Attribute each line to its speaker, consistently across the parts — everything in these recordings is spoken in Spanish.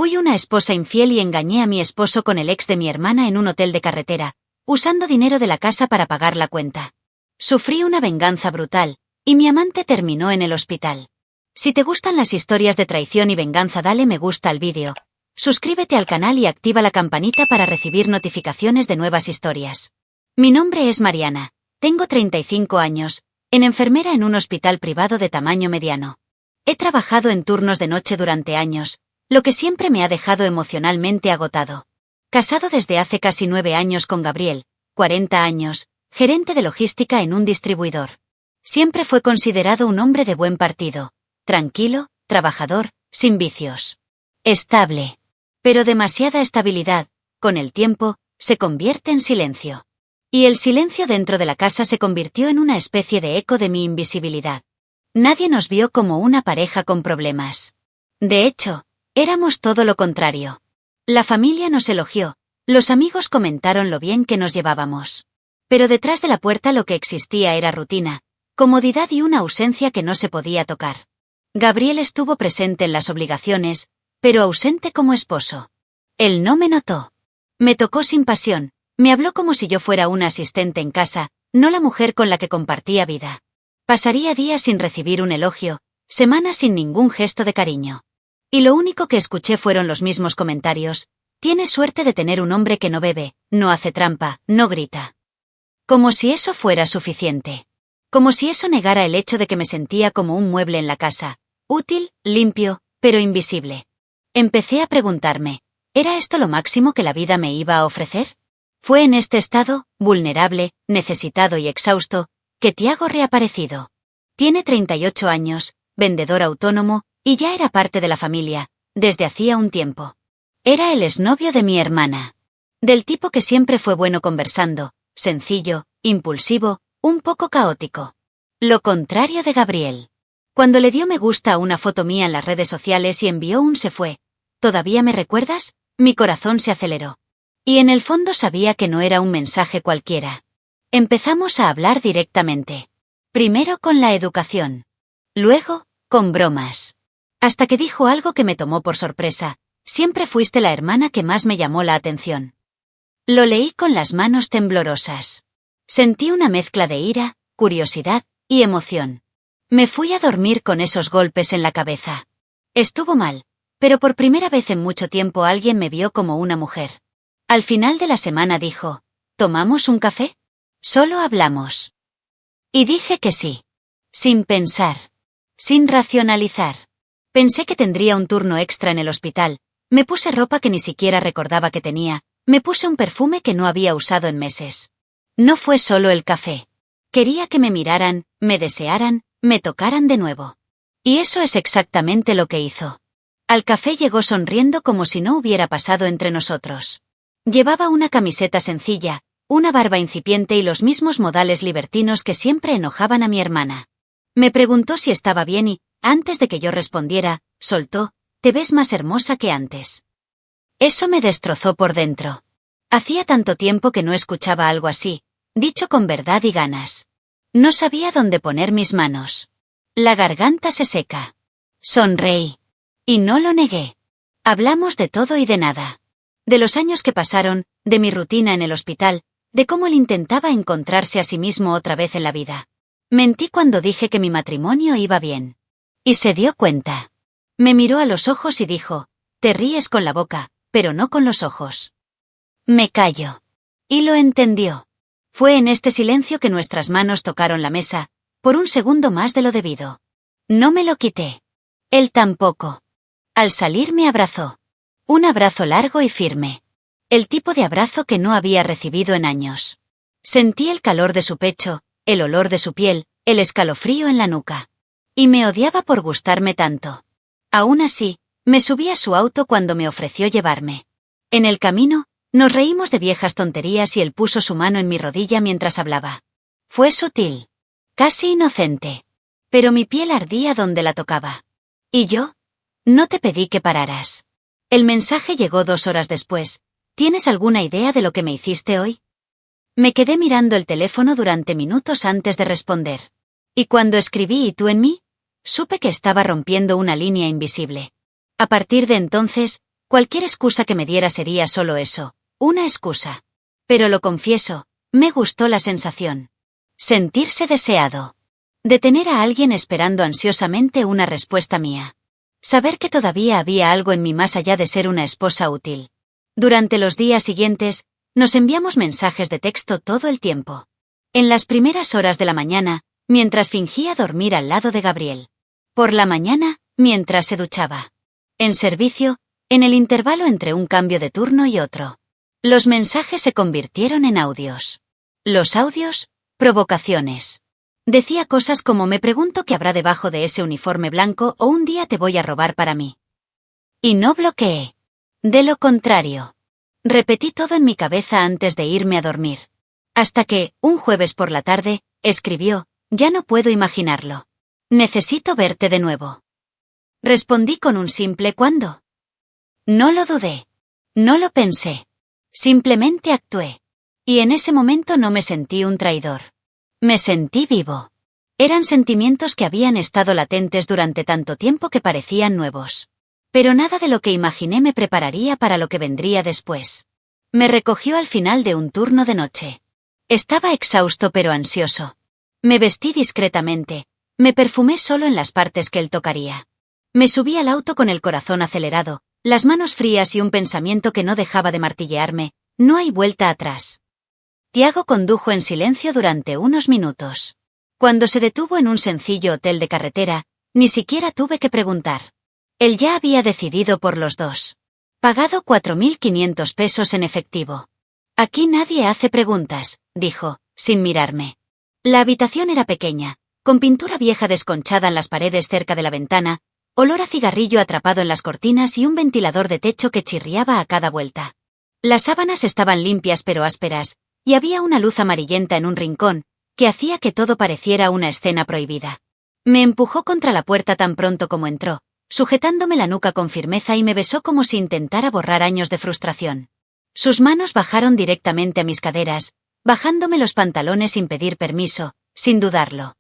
Speaker 1: Fui una esposa infiel y engañé a mi esposo con el ex de mi hermana en un hotel de carretera, usando dinero de la casa para pagar la cuenta. Sufrí una venganza brutal, y mi amante terminó en el hospital. Si te gustan las historias de traición y venganza, dale me gusta al vídeo, suscríbete al canal y activa la campanita para recibir notificaciones de nuevas historias. Mi nombre es Mariana, tengo 35 años, enfermera en un hospital privado de tamaño mediano. He trabajado en turnos de noche durante años, lo que siempre me ha dejado emocionalmente agotado. Casado desde hace casi 9 años con Gabriel, 40 años, gerente de logística en un distribuidor. Siempre fue considerado un hombre de buen partido, tranquilo, trabajador, sin vicios. Estable. Pero demasiada estabilidad, con el tiempo, se convierte en silencio. Y el silencio dentro de la casa se convirtió en una especie de eco de mi invisibilidad. Nadie nos vio como una pareja con problemas. De hecho, éramos todo lo contrario. La familia nos elogió, los amigos comentaron lo bien que nos llevábamos. Pero detrás de la puerta lo que existía era rutina, comodidad y una ausencia que no se podía tocar. Gabriel estuvo presente en las obligaciones, pero ausente como esposo. Él no me notó. Me tocó sin pasión, me habló como si yo fuera una asistente en casa, no la mujer con la que compartía vida. Pasaría días sin recibir un elogio, semanas sin ningún gesto de cariño. Y lo único que escuché fueron los mismos comentarios: tienes suerte de tener un hombre que no bebe, no hace trampa, no grita. Como si eso fuera suficiente. Como si eso negara el hecho de que me sentía como un mueble en la casa, útil, limpio, pero invisible. Empecé a preguntarme, ¿era esto lo máximo que la vida me iba a ofrecer? Fue en este estado, vulnerable, necesitado y exhausto, que Tiago reaparecido. Tiene 38 años, vendedor autónomo, y ya era parte de la familia, desde hacía un tiempo. Era el exnovio de mi hermana. Del tipo que siempre fue bueno conversando, sencillo, impulsivo, un poco caótico. Lo contrario de Gabriel. Cuando le dio me gusta a una foto mía en las redes sociales y envió un "se fue. ¿Todavía me recuerdas?", mi corazón se aceleró. Y en el fondo sabía que no era un mensaje cualquiera. Empezamos a hablar directamente. Primero con la educación. Luego, con bromas. Hasta que dijo algo que me tomó por sorpresa: siempre fuiste la hermana que más me llamó la atención. Lo leí con las manos temblorosas. Sentí una mezcla de ira, curiosidad y emoción. Me fui a dormir con esos golpes en la cabeza. Estuvo mal, pero por primera vez en mucho tiempo alguien me vio como una mujer. Al final de la semana dijo: ¿tomamos un café? Solo hablamos. Y dije que sí. Sin pensar. Sin racionalizar. Pensé que tendría un turno extra en el hospital, me puse ropa que ni siquiera recordaba que tenía, me puse un perfume que no había usado en meses. No fue solo el café. Quería que me miraran, me desearan, me tocaran de nuevo. Y eso es exactamente lo que hizo. Al café llegó sonriendo como si no hubiera pasado entre nosotros. Llevaba una camiseta sencilla, una barba incipiente y los mismos modales libertinos que siempre enojaban a mi hermana. Me preguntó si estaba bien y, antes de que yo respondiera, soltó: te ves más hermosa que antes. Eso me destrozó por dentro. Hacía tanto tiempo que no escuchaba algo así, dicho con verdad y ganas. No sabía dónde poner mis manos. La garganta se seca. Sonreí. Y no lo negué. Hablamos de todo y de nada. De los años que pasaron, de mi rutina en el hospital, de cómo él intentaba encontrarse a sí mismo otra vez en la vida. Mentí cuando dije que mi matrimonio iba bien. Y se dio cuenta. Me miró a los ojos y dijo: te ríes con la boca, pero no con los ojos. Me callo. Y lo entendió. Fue en este silencio que nuestras manos tocaron la mesa, por un segundo más de lo debido. No me lo quité. Él tampoco. Al salir me abrazó. Un abrazo largo y firme. El tipo de abrazo que no había recibido en años. Sentí el calor de su pecho, el olor de su piel, el escalofrío en la nuca. Y me odiaba por gustarme tanto. Aún así, me subí a su auto cuando me ofreció llevarme. En el camino, nos reímos de viejas tonterías y él puso su mano en mi rodilla mientras hablaba. Fue sutil. Casi inocente. Pero mi piel ardía donde la tocaba. ¿Y yo? No te pedí que pararas. El mensaje llegó 2 horas después. ¿Tienes alguna idea de lo que me hiciste hoy? Me quedé mirando el teléfono durante minutos antes de responder. Y cuando escribí "¿y tú en mí?", supe que estaba rompiendo una línea invisible. A partir de entonces, Cualquier excusa que me diera sería solo eso, una excusa. Pero lo confieso, me gustó la sensación. Sentirse deseado. De tener a alguien esperando ansiosamente una respuesta mía. Saber que todavía había algo en mí más allá de ser una esposa útil. Durante los días siguientes, nos enviamos mensajes de texto todo el tiempo. En las primeras horas de la mañana, mientras fingía dormir al lado de Gabriel. Por la mañana, mientras se duchaba. En servicio, en el intervalo entre un cambio de turno y otro. Los mensajes se convirtieron en audios. Los audios, provocaciones. Decía cosas como me pregunto qué habrá debajo de ese uniforme blanco o un día te voy a robar para mí. Y no bloqueé. De lo contrario. Repetí todo en mi cabeza antes de irme a dormir. Hasta que, un jueves por la tarde, escribió, ya no puedo imaginarlo. Necesito verte de nuevo. Respondí con un simple ¿cuándo? No lo dudé. No lo pensé. Simplemente actué. Y en ese momento no me sentí un traidor. Me sentí vivo. Eran sentimientos que habían estado latentes durante tanto tiempo que parecían nuevos. Pero nada de lo que imaginé me prepararía para lo que vendría después. Me recogió al final de un turno de noche. Estaba exhausto pero ansioso. Me vestí discretamente. Me perfumé solo en las partes que él tocaría. Me subí al auto con el corazón acelerado, las manos frías y un pensamiento que no dejaba de martillearme. No hay vuelta atrás. Tiago condujo en silencio durante unos minutos. Cuando se detuvo en un sencillo hotel de carretera, ni siquiera tuve que preguntar. Él ya había decidido por los dos. Pagado 4.500 pesos en efectivo. Aquí nadie hace preguntas, dijo, sin mirarme. La habitación era pequeña, con pintura vieja desconchada en las paredes cerca de la ventana, olor a cigarrillo atrapado en las cortinas y un ventilador de techo que chirriaba a cada vuelta. Las sábanas estaban limpias pero ásperas, y había una luz amarillenta en un rincón, que hacía que todo pareciera una escena prohibida. Me empujó contra la puerta tan pronto como entró, sujetándome la nuca con firmeza y me besó como si intentara borrar años de frustración. Sus manos bajaron directamente a mis caderas, bajándome los pantalones sin pedir permiso, sin dudarlo.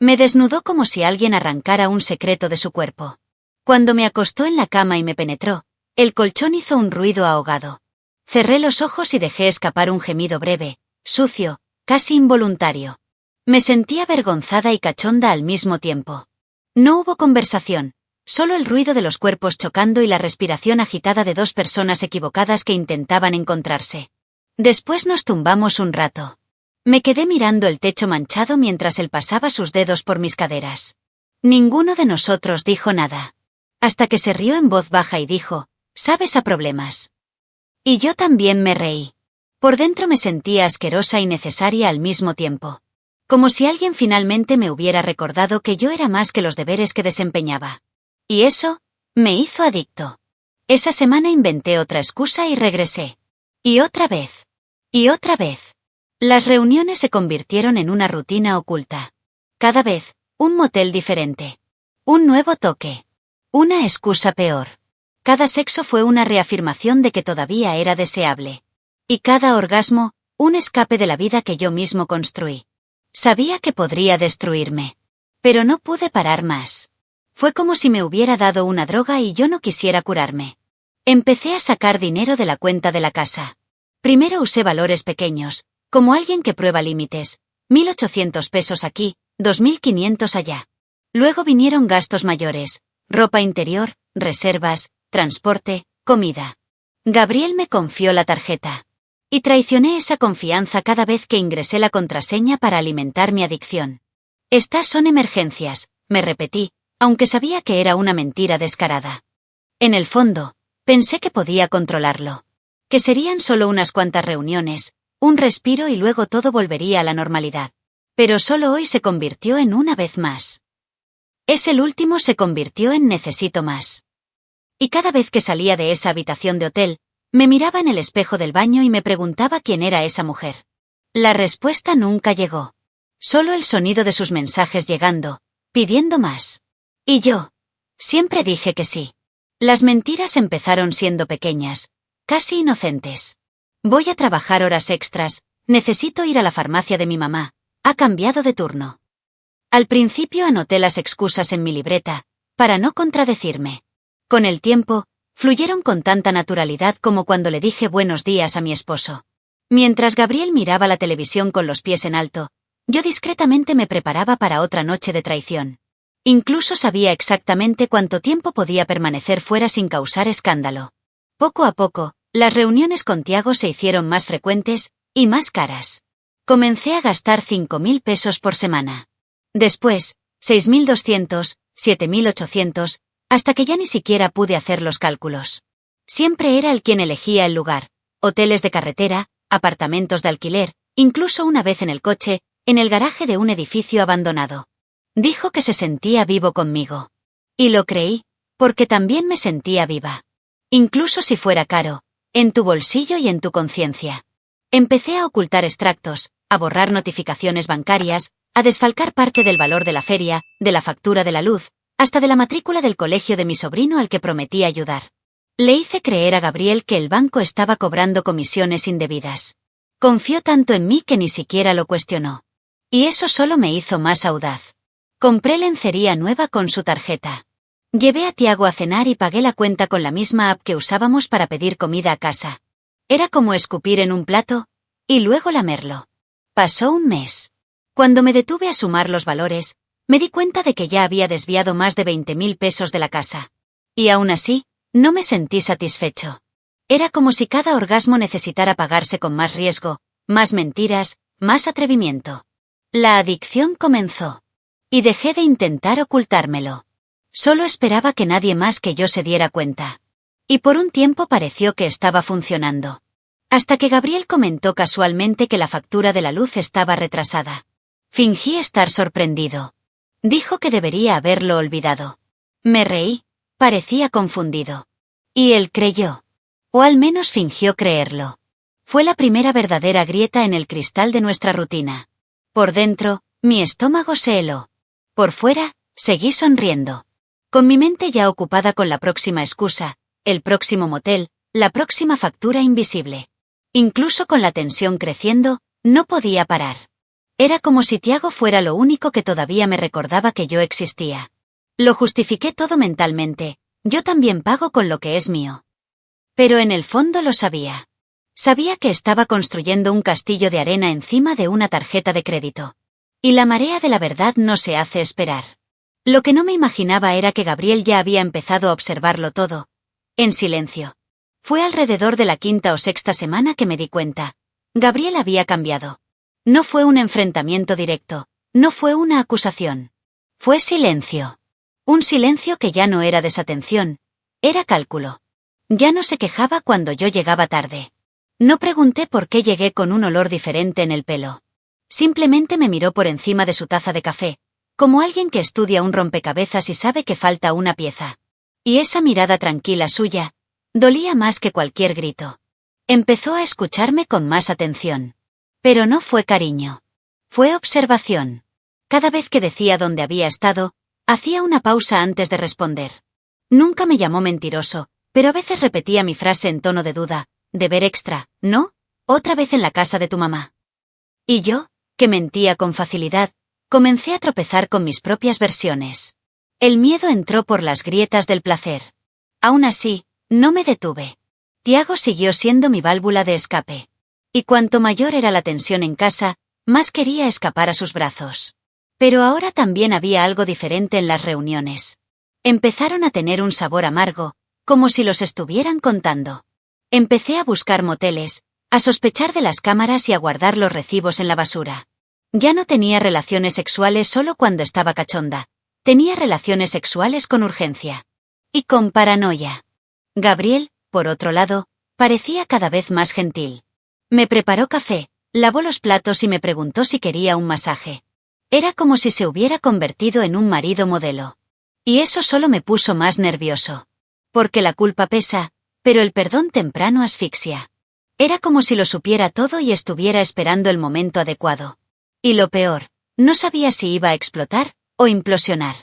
Speaker 1: Me desnudó como si alguien arrancara un secreto de su cuerpo. Cuando me acostó en la cama y me penetró, el colchón hizo un ruido ahogado. Cerré los ojos y dejé escapar un gemido breve, sucio, casi involuntario. Me sentí avergonzada y cachonda al mismo tiempo. No hubo conversación, solo el ruido de los cuerpos chocando y la respiración agitada de dos personas equivocadas que intentaban encontrarse. Después nos tumbamos un rato. Me quedé mirando el techo manchado mientras él pasaba sus dedos por mis caderas. Ninguno de nosotros dijo nada. Hasta que se rió en voz baja y dijo, «¿Sabes a problemas?» Y yo también me reí. Por dentro me sentía asquerosa y necesaria al mismo tiempo. Como si alguien finalmente me hubiera recordado que yo era más que los deberes que desempeñaba. Y eso, me hizo adicto. Esa semana inventé otra excusa y regresé. Y otra vez. Y otra vez. Las reuniones se convirtieron en una rutina oculta. Cada vez, un motel diferente. Un nuevo toque. Una excusa peor. Cada sexo fue una reafirmación de que todavía era deseable. Y cada orgasmo, un escape de la vida que yo mismo construí. Sabía que podría destruirme. Pero no pude parar más. Fue como si me hubiera dado una droga y yo no quisiera curarme. Empecé a sacar dinero de la cuenta de la casa. Primero usé valores pequeños, como alguien que prueba límites, 1.800 pesos aquí, 2.500 allá. Luego vinieron gastos mayores, ropa interior, reservas, transporte, comida. Gabriel me confió la tarjeta. Y traicioné esa confianza cada vez que ingresé la contraseña para alimentar mi adicción. Estas son emergencias, me repetí, aunque sabía que era una mentira descarada. En el fondo, pensé que podía controlarlo. Que serían solo unas cuantas reuniones, un respiro y luego todo volvería a la normalidad. Pero solo hoy se convirtió en una vez más. El último se convirtió en necesito más. Y cada vez que salía de esa habitación de hotel, me miraba en el espejo del baño y me preguntaba quién era esa mujer. La respuesta nunca llegó. Solo el sonido de sus mensajes llegando, pidiendo más. Y yo, siempre dije que sí. Las mentiras empezaron siendo pequeñas, casi inocentes. Voy a trabajar horas extras, necesito ir a la farmacia de mi mamá, ha cambiado de turno. Al principio anoté las excusas en mi libreta, para no contradecirme. Con el tiempo, Fluyeron con tanta naturalidad como cuando le dije buenos días a mi esposo. Mientras Gabriel miraba la televisión con los pies en alto, yo discretamente me preparaba para otra noche de traición. Incluso sabía exactamente cuánto tiempo podía permanecer fuera sin causar escándalo. Poco a poco, las reuniones con Tiago se hicieron más frecuentes y más caras. Comencé a gastar 5.000 pesos por semana. Después, 6.200, 7.800, hasta que ya ni siquiera pude hacer los cálculos. Siempre era él quien elegía el lugar: hoteles de carretera, apartamentos de alquiler, incluso una vez en el coche, en el garaje de un edificio abandonado. Dijo que se sentía vivo conmigo. Y lo creí, porque también me sentía viva. Incluso si fuera caro, en tu bolsillo y en tu conciencia. Empecé a ocultar extractos, a borrar notificaciones bancarias, a desfalcar parte del valor de la feria, de la factura de la luz, hasta de la matrícula del colegio de mi sobrino al que prometí ayudar. Le hice creer a Gabriel que el banco estaba cobrando comisiones indebidas. Confió tanto en mí que ni siquiera lo cuestionó. Y eso solo me hizo más audaz. Compré lencería nueva con su tarjeta. Llevé a Tiago a cenar y pagué la cuenta con la misma app que usábamos para pedir comida a casa. Era como escupir en un plato y luego lamerlo. Pasó un mes. Cuando me detuve a sumar los valores, me di cuenta de que ya había desviado más de 20.000 pesos de la casa. Y aún así, no me sentí satisfecho. Era como si cada orgasmo necesitara pagarse con más riesgo, más mentiras, más atrevimiento. La adicción comenzó. Y dejé de intentar ocultármelo. Solo esperaba que nadie más que yo se diera cuenta. Y por un tiempo pareció que estaba funcionando. Hasta que Gabriel comentó casualmente que la factura de la luz estaba retrasada. Fingí estar sorprendido. Dijo que debería haberlo olvidado. Me reí, parecía confundido. Y él creyó. O al menos fingió creerlo. Fue la primera verdadera grieta en el cristal de nuestra rutina. Por dentro, mi estómago se heló. Por fuera, seguí sonriendo. Con mi mente ya ocupada con la próxima excusa, el próximo motel, la próxima factura invisible. Incluso con la tensión creciendo, no podía parar. Era como si Tiago fuera lo único que todavía me recordaba que yo existía. Lo justifiqué todo mentalmente: yo también pago con lo que es mío. Pero en el fondo lo sabía. Sabía que estaba construyendo un castillo de arena encima de una tarjeta de crédito. Y la marea de la verdad no se hace esperar. Lo que no me imaginaba era que Gabriel ya había empezado a observarlo todo, en silencio. Fue alrededor de la 5ª o 6ª semana que me di cuenta. Gabriel había cambiado. No fue un enfrentamiento directo, no fue una acusación. Fue silencio. Un silencio que ya no era desatención, era cálculo. Ya no se quejaba cuando yo llegaba tarde. No pregunté por qué llegué con un olor diferente en el pelo. Simplemente me miró por encima de su taza de café, como alguien que estudia un rompecabezas y sabe que falta una pieza. Y esa mirada tranquila suya dolía más que cualquier grito. Empezó a escucharme con más atención. Pero no fue cariño. Fue observación. Cada vez que decía dónde había estado, hacía una pausa antes de responder. Nunca me llamó mentiroso, pero a veces repetía mi frase en tono de duda: deber extra, ¿no? Otra vez en la casa de tu mamá. Y yo, que mentía con facilidad, comencé a tropezar con mis propias versiones. El miedo entró por las grietas del placer. Aún así, no me detuve. Tiago siguió siendo mi válvula de escape. Y cuanto mayor era la tensión en casa, más quería escapar a sus brazos. Pero ahora también había algo diferente en las reuniones. Empezaron a tener un sabor amargo, como si los estuvieran contando. Empecé a buscar moteles, a sospechar de las cámaras y a guardar los recibos en la basura. Ya no tenía relaciones sexuales solo cuando estaba cachonda. Tenía relaciones sexuales con urgencia. Y con paranoia. Gabriel, por otro lado, parecía cada vez más gentil. Me preparó café, lavó los platos y me preguntó si quería un masaje. Era como si se hubiera convertido en un marido modelo. Y eso solo me puso más nervioso. Porque la culpa pesa, pero el perdón temprano asfixia. Era como si lo supiera todo y estuviera esperando el momento adecuado. Y lo peor, no sabía si iba a explotar o implosionar.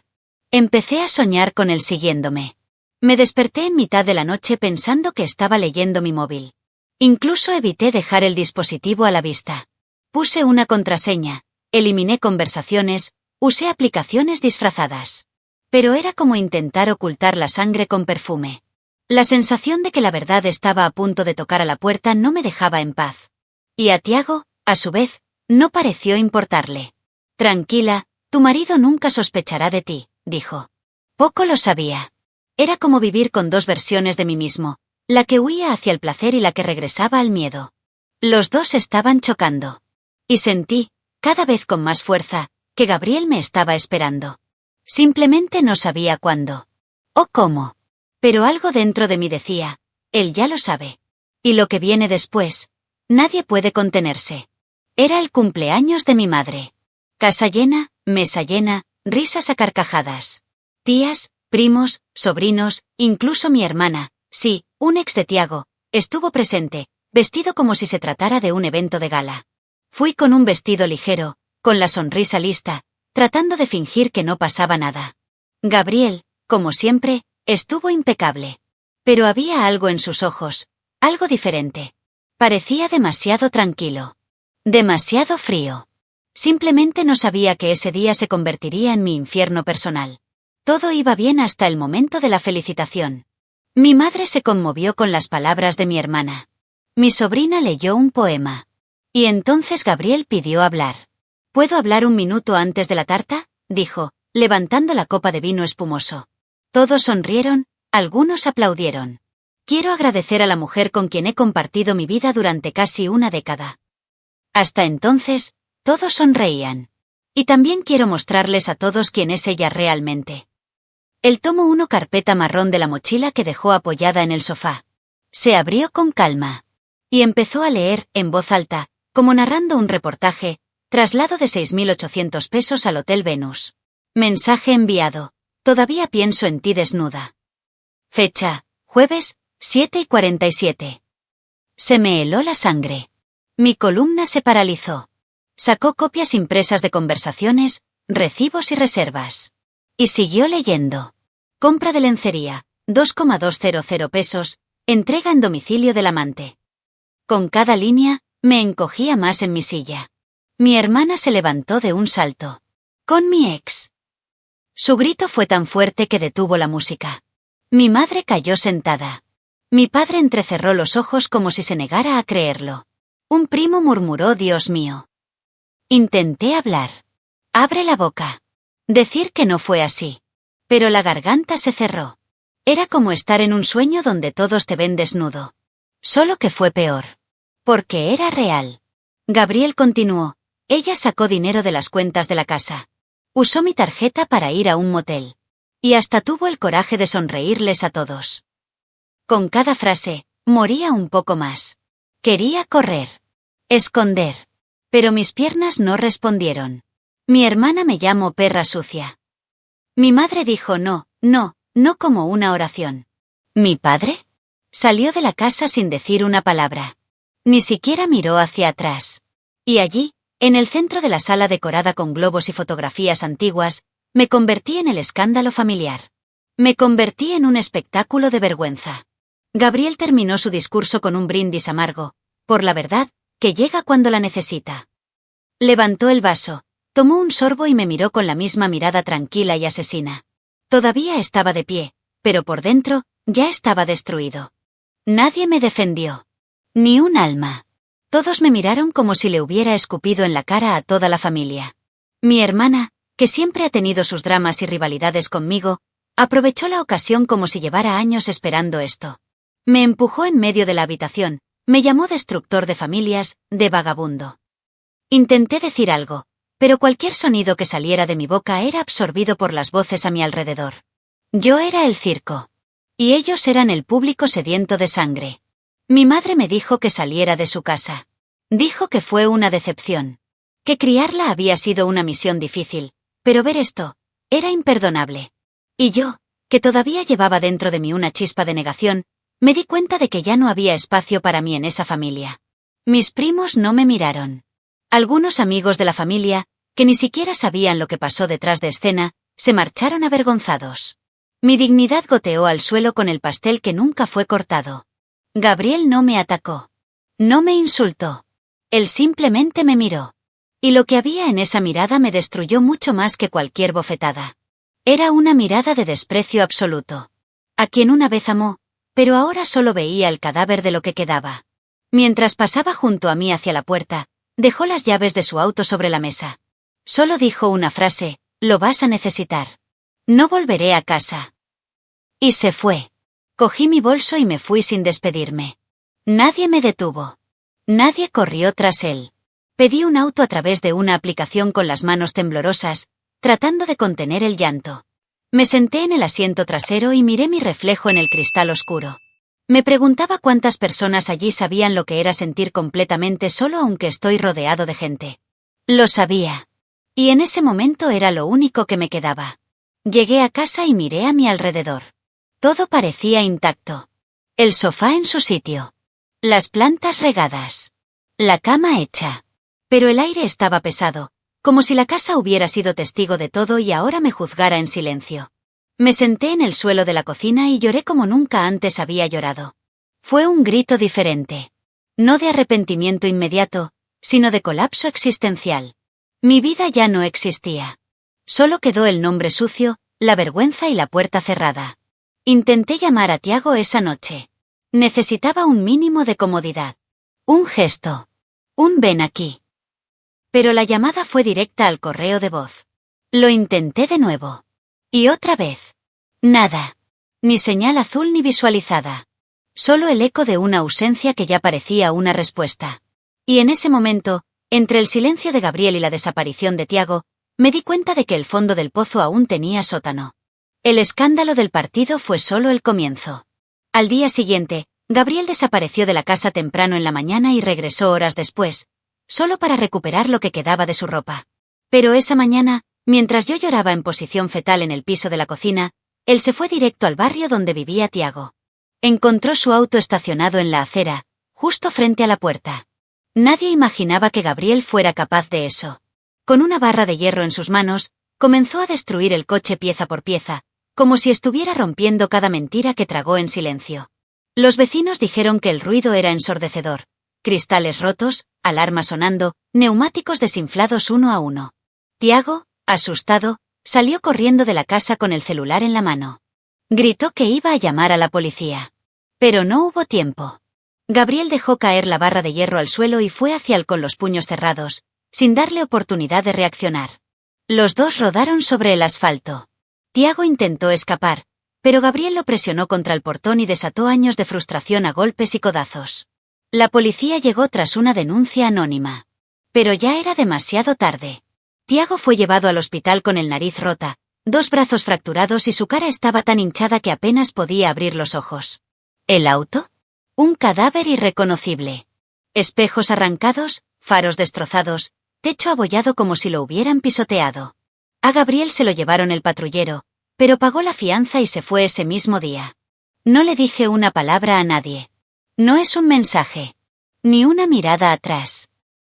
Speaker 1: Empecé a soñar con él siguiéndome. Me desperté en mitad de la noche pensando que estaba leyendo mi móvil. Incluso evité dejar el dispositivo a la vista. Puse una contraseña, eliminé conversaciones, usé aplicaciones disfrazadas. Pero era como intentar ocultar la sangre con perfume. La sensación de que la verdad estaba a punto de tocar a la puerta no me dejaba en paz. Y a Tiago, a su vez, no pareció importarle. «Tranquila, tu marido nunca sospechará de ti», dijo. Poco lo sabía. Era como vivir con dos versiones de mí mismo, la que huía hacia el placer y la que regresaba al miedo. Los dos estaban chocando. Y sentí, cada vez con más fuerza, que Gabriel me estaba esperando. Simplemente no sabía cuándo. O cómo. Pero algo dentro de mí decía, él ya lo sabe. Y lo que viene después, nadie puede contenerse. Era el cumpleaños de mi madre. Casa llena, mesa llena, risas a carcajadas. Tías, primos, sobrinos, incluso mi hermana, sí, un ex de Tiago, estuvo presente, vestido como si se tratara de un evento de gala. Fui con un vestido ligero, con la sonrisa lista, tratando de fingir que no pasaba nada. Gabriel, como siempre, estuvo impecable. Pero había algo en sus ojos, algo diferente. Parecía demasiado tranquilo. Demasiado frío. Simplemente no sabía que ese día se convertiría en mi infierno personal. Todo iba bien hasta el momento de la felicitación. Mi madre se conmovió con las palabras de mi hermana. Mi sobrina leyó un poema. Y entonces Gabriel pidió hablar. ¿Puedo hablar un minuto antes de la tarta?, dijo, levantando la copa de vino espumoso. Todos sonrieron, algunos aplaudieron. Quiero agradecer a la mujer con quien he compartido mi vida durante casi una década. Hasta entonces, todos sonreían. Y también quiero mostrarles a todos quién es ella realmente. Él tomó una carpeta marrón de la mochila que dejó apoyada en el sofá. Se abrió con calma. Y empezó a leer, en voz alta, como narrando un reportaje, traslado de 6.800 pesos al Hotel Venus. Mensaje enviado. Todavía pienso en ti desnuda. Fecha, jueves, 7:47. Se me heló la sangre. Mi columna se paralizó. Sacó copias impresas de conversaciones, recibos y reservas. Y siguió leyendo. Compra de lencería, 2,200 pesos, entrega en domicilio del amante. Con cada línea, me encogía más en mi silla. Mi hermana se levantó de un salto. Con mi ex. Su grito fue tan fuerte que detuvo la música. Mi madre cayó sentada. Mi padre entrecerró los ojos como si se negara a creerlo. Un primo murmuró: «Dios mío». Intenté hablar. Abre la boca. Decir que no fue así. Pero la garganta se cerró. Era como estar en un sueño donde todos te ven desnudo. Solo que fue peor. Porque era real. Gabriel continuó. Ella sacó dinero de las cuentas de la casa. Usó mi tarjeta para ir a un motel. Y hasta tuvo el coraje de sonreírles a todos. Con cada frase, moría un poco más. Quería correr. Esconder. Pero mis piernas no respondieron. Mi hermana me llamó perra sucia. Mi madre dijo no como una oración. ¿Mi padre? Salió de la casa sin decir una palabra. Ni siquiera miró hacia atrás. Y allí, en el centro de la sala decorada con globos y fotografías antiguas, me convertí en el escándalo familiar. Me convertí en un espectáculo de vergüenza. Gabriel terminó su discurso con un brindis amargo, por la verdad, que llega cuando la necesita. Levantó el vaso, tomó un sorbo y me miró con la misma mirada tranquila y asesina. Todavía estaba de pie, pero por dentro, ya estaba destruido. Nadie me defendió. Ni un alma. Todos me miraron como si le hubiera escupido en la cara a toda la familia. Mi hermana, que siempre ha tenido sus dramas y rivalidades conmigo, aprovechó la ocasión como si llevara años esperando esto. Me empujó en medio de la habitación, me llamó destructor de familias, de vagabundo. Intenté decir algo, pero cualquier sonido que saliera de mi boca era absorbido por las voces a mi alrededor. Yo era el circo. Y ellos eran el público sediento de sangre. Mi madre me dijo que saliera de su casa. Dijo que fue una decepción. Que criarla había sido una misión difícil, pero ver esto, era imperdonable. Y yo, que todavía llevaba dentro de mí una chispa de negación, me di cuenta de que ya no había espacio para mí en esa familia. Mis primos no me miraron. Algunos amigos de la familia, que ni siquiera sabían lo que pasó detrás de escena, se marcharon avergonzados. Mi dignidad goteó al suelo con el pastel que nunca fue cortado. Gabriel no me atacó. No me insultó. Él simplemente me miró. Y lo que había en esa mirada me destruyó mucho más que cualquier bofetada. Era una mirada de desprecio absoluto. A quien una vez amó, pero ahora solo veía el cadáver de lo que quedaba. Mientras pasaba junto a mí hacia la puerta, dejó las llaves de su auto sobre la mesa. Solo dijo una frase: «Lo vas a necesitar. No volveré a casa». Y se fue. Cogí mi bolso y me fui sin despedirme. Nadie me detuvo. Nadie corrió tras él. Pedí un auto a través de una aplicación con las manos temblorosas, tratando de contener el llanto. Me senté en el asiento trasero y miré mi reflejo en el cristal oscuro. Me preguntaba cuántas personas allí sabían lo que era sentir completamente solo aunque estoy rodeado de gente. Lo sabía. Y en ese momento era lo único que me quedaba. Llegué a casa y miré a mi alrededor. Todo parecía intacto. El sofá en su sitio. Las plantas regadas. La cama hecha. Pero el aire estaba pesado, como si la casa hubiera sido testigo de todo y ahora me juzgara en silencio. Me senté en el suelo de la cocina y lloré como nunca antes había llorado. Fue un grito diferente. No de arrepentimiento inmediato, sino de colapso existencial. Mi vida ya no existía. Solo quedó el nombre sucio, la vergüenza y la puerta cerrada. Intenté llamar a Tiago esa noche. Necesitaba un mínimo de comodidad. Un gesto. Un ven aquí. Pero la llamada fue directa al correo de voz. Lo intenté de nuevo. Y otra vez. Nada. Ni señal azul ni visualizada. Solo el eco de una ausencia que ya parecía una respuesta. Y en ese momento, entre el silencio de Gabriel y la desaparición de Tiago, me di cuenta de que el fondo del pozo aún tenía sótano. El escándalo del partido fue solo el comienzo. Al día siguiente, Gabriel desapareció de la casa temprano en la mañana y regresó horas después, solo para recuperar lo que quedaba de su ropa. Pero esa mañana, mientras yo lloraba en posición fetal en el piso de la cocina, él se fue directo al barrio donde vivía Tiago. Encontró su auto estacionado en la acera, justo frente a la puerta. Nadie imaginaba que Gabriel fuera capaz de eso. Con una barra de hierro en sus manos, comenzó a destruir el coche pieza por pieza, como si estuviera rompiendo cada mentira que tragó en silencio. Los vecinos dijeron que el ruido era ensordecedor. Cristales rotos, alarma sonando, neumáticos desinflados uno a uno. Tiago, asustado, salió corriendo de la casa con el celular en la mano. Gritó que iba a llamar a la policía. Pero no hubo tiempo. Gabriel dejó caer la barra de hierro al suelo y fue hacia él con los puños cerrados, sin darle oportunidad de reaccionar. Los dos rodaron sobre el asfalto. Tiago intentó escapar, pero Gabriel lo presionó contra el portón y desató años de frustración a golpes y codazos. La policía llegó tras una denuncia anónima. Pero ya era demasiado tarde. Tiago fue llevado al hospital con el nariz rota, 2 brazos fracturados y su cara estaba tan hinchada que apenas podía abrir los ojos. ¿El auto? Un cadáver irreconocible. Espejos arrancados, faros destrozados, techo abollado como si lo hubieran pisoteado. A Gabriel se lo llevaron el patrullero, pero pagó la fianza y se fue ese mismo día. No le dije una palabra a nadie. No es un mensaje. Ni una mirada atrás.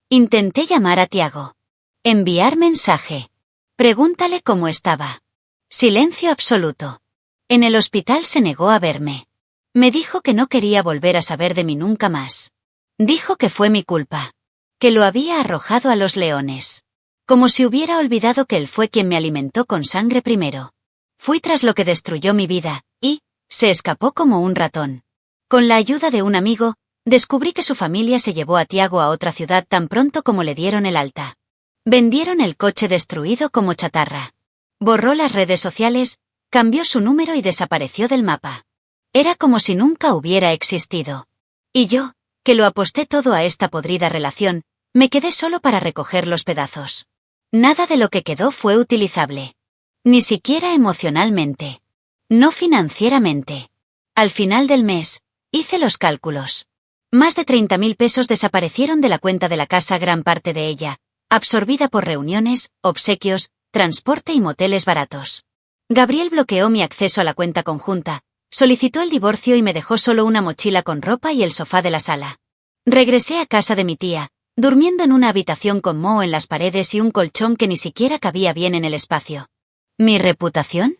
Speaker 1: Intenté llamar a Tiago. Enviar mensaje. Pregúntale cómo estaba. Silencio absoluto. En el hospital se negó a verme. Me dijo que no quería volver a saber de mí nunca más. Dijo que fue mi culpa. Que lo había arrojado a los leones. Como si hubiera olvidado que él fue quien me alimentó con sangre primero. Fui tras lo que destruyó mi vida, y se escapó como un ratón. Con la ayuda de un amigo, descubrí que su familia se llevó a Tiago a otra ciudad tan pronto como le dieron el alta. Vendieron el coche destruido como chatarra. Borró las redes sociales, cambió su número y desapareció del mapa. Era como si nunca hubiera existido. Y yo, que lo aposté todo a esta podrida relación, me quedé solo para recoger los pedazos. Nada de lo que quedó fue utilizable. Ni siquiera emocionalmente. No financieramente. Al final del mes, hice los cálculos. Más de 30.000 pesos desaparecieron de la cuenta de la casa, gran parte de ella, absorbida por reuniones, obsequios, transporte y moteles baratos. Gabriel bloqueó mi acceso a la cuenta conjunta, solicitó el divorcio y me dejó solo una mochila con ropa y el sofá de la sala. Regresé a casa de mi tía, durmiendo en una habitación con moho en las paredes y un colchón que ni siquiera cabía bien en el espacio. ¿Mi reputación?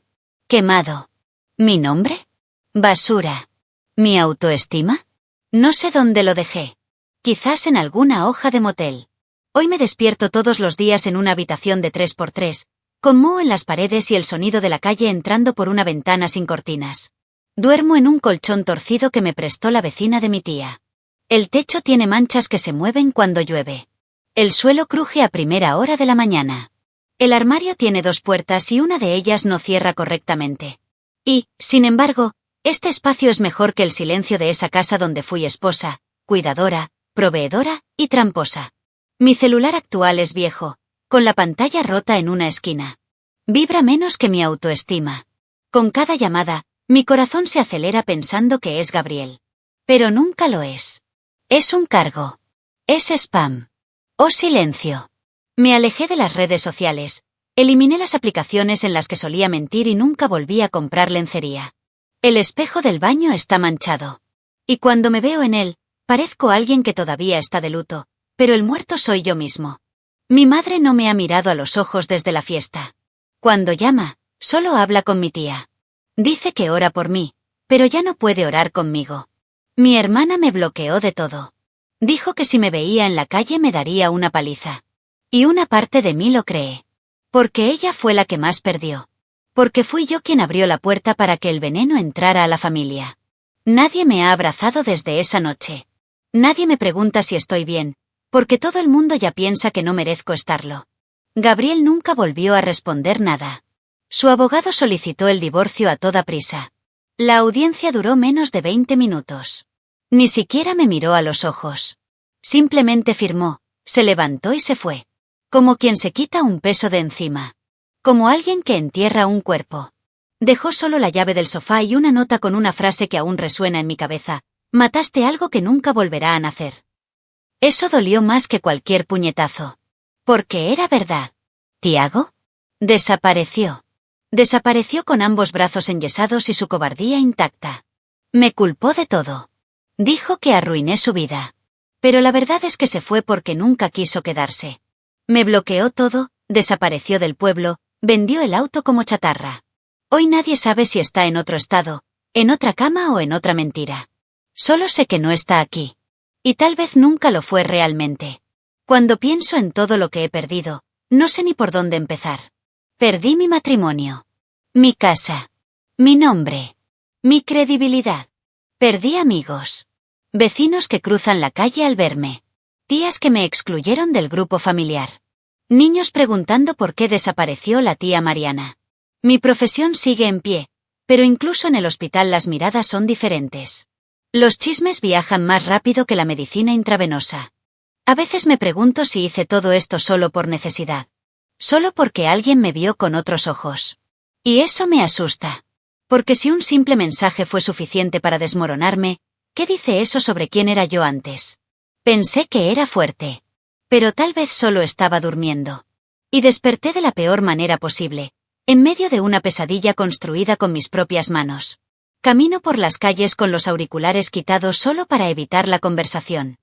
Speaker 1: Quemado. ¿Mi nombre? Basura. ¿Mi autoestima? No sé dónde lo dejé. Quizás en alguna hoja de motel. Hoy me despierto todos los días en una habitación de 3x3, con moho en las paredes y el sonido de la calle entrando por una ventana sin cortinas. Duermo en un colchón torcido que me prestó la vecina de mi tía. El techo tiene manchas que se mueven cuando llueve. El suelo cruje a primera hora de la mañana. El armario tiene 2 puertas y una de ellas no cierra correctamente. Y, sin embargo, este espacio es mejor que el silencio de esa casa donde fui esposa, cuidadora, proveedora y tramposa. Mi celular actual es viejo, con la pantalla rota en una esquina. Vibra menos que mi autoestima. Con cada llamada, mi corazón se acelera pensando que es Gabriel. Pero nunca lo es. Es un cargo. Es spam. Oh, silencio. Me alejé de las redes sociales. Eliminé las aplicaciones en las que solía mentir y nunca volví a comprar lencería. El espejo del baño está manchado. Y cuando me veo en él, parezco alguien que todavía está de luto, pero el muerto soy yo mismo. Mi madre no me ha mirado a los ojos desde la fiesta. Cuando llama, solo habla con mi tía. Dice que ora por mí, pero ya no puede orar conmigo. Mi hermana me bloqueó de todo. Dijo que si me veía en la calle me daría una paliza. Y una parte de mí lo cree. Porque ella fue la que más perdió. Porque fui yo quien abrió la puerta para que el veneno entrara a la familia. Nadie me ha abrazado desde esa noche. Nadie me pregunta si estoy bien, porque todo el mundo ya piensa que no merezco estarlo. Gabriel nunca volvió a responder nada. Su abogado solicitó el divorcio a toda prisa. La audiencia duró menos de 20 minutos. Ni siquiera me miró a los ojos. Simplemente firmó, se levantó y se fue. Como quien se quita un peso de encima. Como alguien que entierra un cuerpo. Dejó solo la llave del sofá y una nota con una frase que aún resuena en mi cabeza. Mataste algo que nunca volverá a nacer. Eso dolió más que cualquier puñetazo. Porque era verdad. ¿Tiago? Desapareció. Desapareció con ambos brazos enyesados y su cobardía intacta. Me culpó de todo. Dijo que arruiné su vida. Pero la verdad es que se fue porque nunca quiso quedarse. Me bloqueó todo, desapareció del pueblo, vendió el auto como chatarra. Hoy nadie sabe si está en otro estado, en otra cama o en otra mentira. Solo sé que no está aquí. Y tal vez nunca lo fue realmente. Cuando pienso en todo lo que he perdido, no sé ni por dónde empezar. Perdí mi matrimonio. Mi casa. Mi nombre. Mi credibilidad. Perdí amigos. Vecinos que cruzan la calle al verme. Tías que me excluyeron del grupo familiar. Niños preguntando por qué desapareció la tía Mariana. Mi profesión sigue en pie, pero incluso en el hospital las miradas son diferentes. Los chismes viajan más rápido que la medicina intravenosa. A veces me pregunto si hice todo esto solo por necesidad. Solo porque alguien me vio con otros ojos. Y eso me asusta. Porque si un simple mensaje fue suficiente para desmoronarme, ¿qué dice eso sobre quién era yo antes? Pensé que era fuerte. Pero tal vez solo estaba durmiendo. Y desperté de la peor manera posible, en medio de una pesadilla construida con mis propias manos. Camino por las calles con los auriculares quitados solo para evitar la conversación.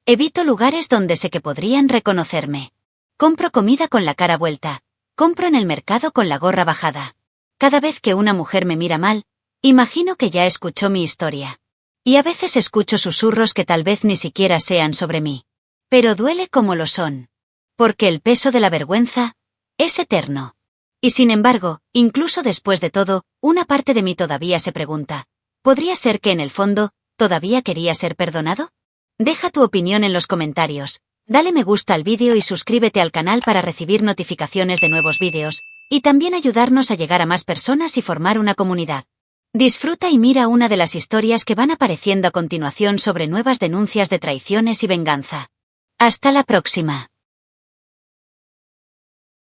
Speaker 1: Evito lugares donde sé que podrían reconocerme. Compro comida con la cara vuelta. Compro en el mercado con la gorra bajada. Cada vez que una mujer me mira mal, imagino que ya escuchó mi historia. Y a veces escucho susurros que tal vez ni siquiera sean sobre mí. Pero duele como lo son. Porque el peso de la vergüenza es eterno. Y sin embargo, incluso después de todo, una parte de mí todavía se pregunta, ¿podría ser que en el fondo, todavía quería ser perdonado? Deja tu opinión en los comentarios, dale me gusta al vídeo y suscríbete al canal para recibir notificaciones de nuevos vídeos, y también ayudarnos a llegar a más personas y formar una comunidad. Disfruta y mira una de las historias que van apareciendo a continuación sobre nuevas denuncias de traiciones y venganza. Hasta la próxima.